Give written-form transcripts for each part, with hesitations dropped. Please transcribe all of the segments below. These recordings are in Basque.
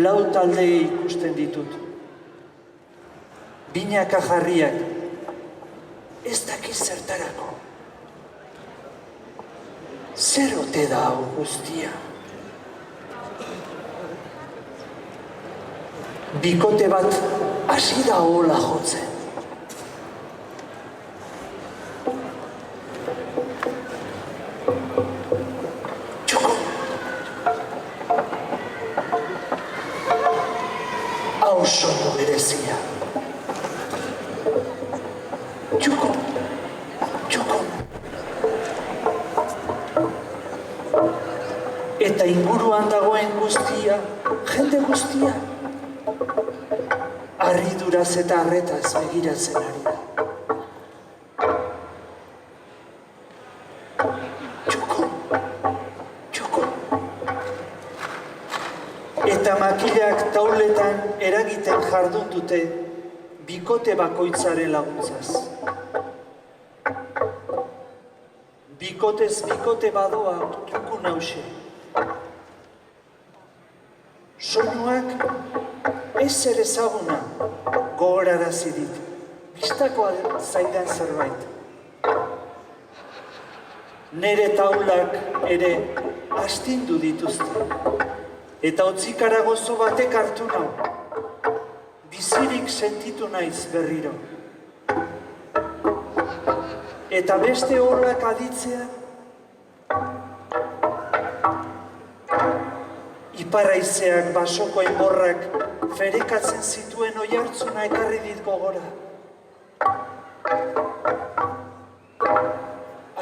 lau talde ikusten ditut. Binaka jarriak, ez dakiz zertarako. Zer ote da hau guztia? Bikote bat hasi da hola jotzen. Txuku! Hau soinu berezia. Txuku! Txuku! Eta inguruan dagoen guztia, jende guztia, harriduraz eta arretaz begiratzen ari da. Txuku! Txuku! Eta makileak tauletan eragiten jardun dute bikote bakoitzaren laguntzaz. Bikotez bikote badoa txuku nause. Soinuak ez ere ezaguna gogorarazi dit, bistakoa zaidan zerbait. Nere taulak ere astindu dituzte, eta otzikara gozo batek hartu nau, bizirik sentitu naiz berriro. Eta beste horrak aditzea, iparraizeak basoko enborrak ferekatzen zituen oihartzuna ekarri dit gogora.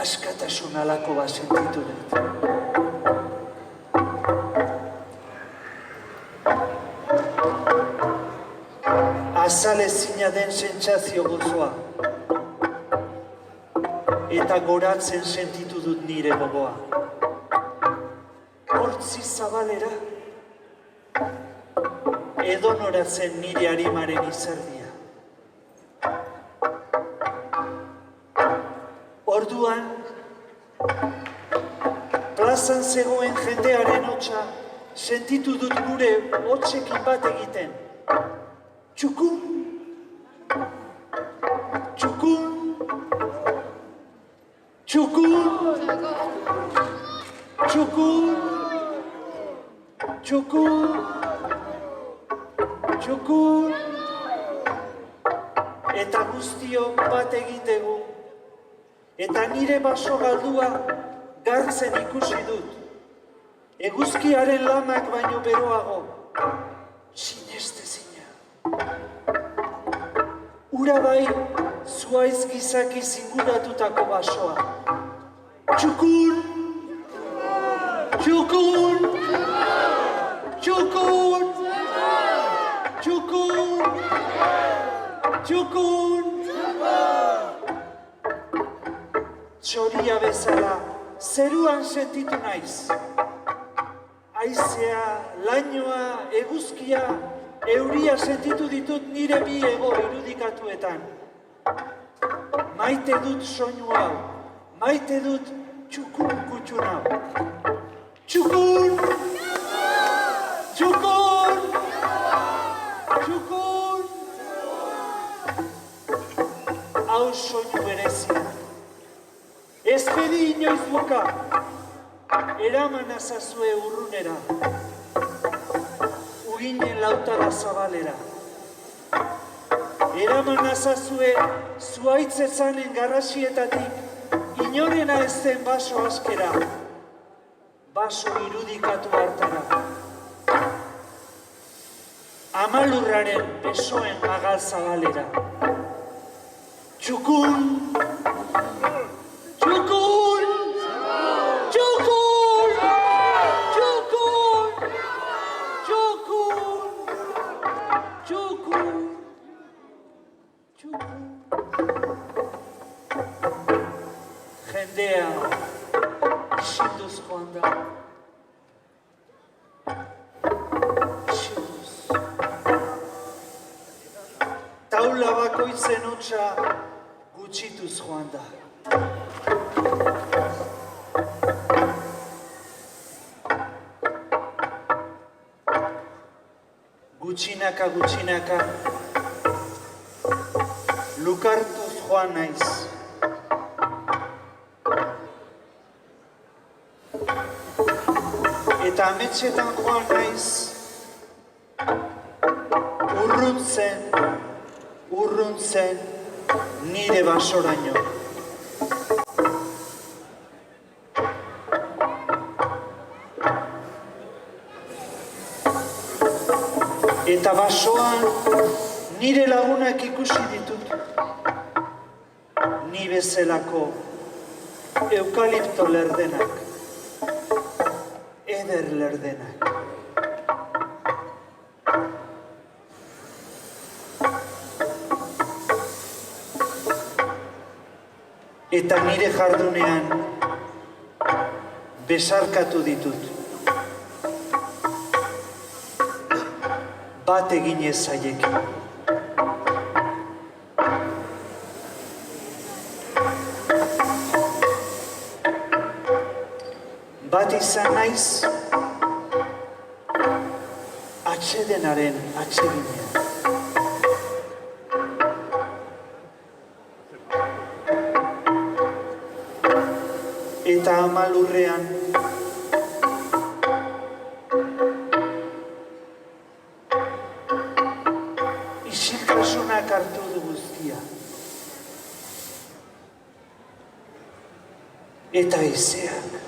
Askatasun alako bat sentitu dut. Azalezina den sentsazio gozoa. Eta goratzen sentitu dut nire gogoa. Hortzi zabalera, edonoratzen nire arimaren izerdia. Orduan, plazan zegoen jendearen hotsa, sentitu dut gure hotsekin bat egiten. Txukun! Txukun! Txukun! Txukun! Txukun! Txukun! Eta guztiok bat egitegu. Eta nire baso galdua gartzen ikusi dut. Eguzkiaren lamak baino beroago. Sinestezina. Ura bai, zuaiz gizaki zinguratutako basoa. Txukun! Txukun! Txukun! Txukun! Txukun! Txoria bezala, zeruan sentitu naiz. Haizea, lainoa, eguzkia, euria sentitu ditut nire bi ego irudikatuetan. Maite dut soinu hau, maite dut txukun kutxun hau. Txukun! Txukun! Txukun! Hau soinu berezia. Ez pedi inoiz buka, eraman azazue urrunera, uginen lautara zabalera. Eraman azazue zuaitzezanen garrasietatik, inorena ez den baso askera, baso irudikatu hartara. Amalurraren besoen magal zabalera. Txukun! Txukun! Txukun! Txukun! Txukun! Txukun! Txukun! Jendea isinduz joan da. Isinduz. Taula bakoitzen hotsa gutxituz joan da. Gutxinaka, gutxinaka, lukartuz joan naiz. Eta ametsetan joan naiz, urruntzen, nire basoraino. Eta basoan nire lagunak ikusi ditut. Ni bezalako eukalipto lerdenak, eder lerdenak. Eta nire jardunean besarkatu ditut. Bat eginez zaiekin. Bat izan naiz, atsedenaren atseginean. Eta ama lurrean, isiltasunak hartu du guztia. Eta haizeak.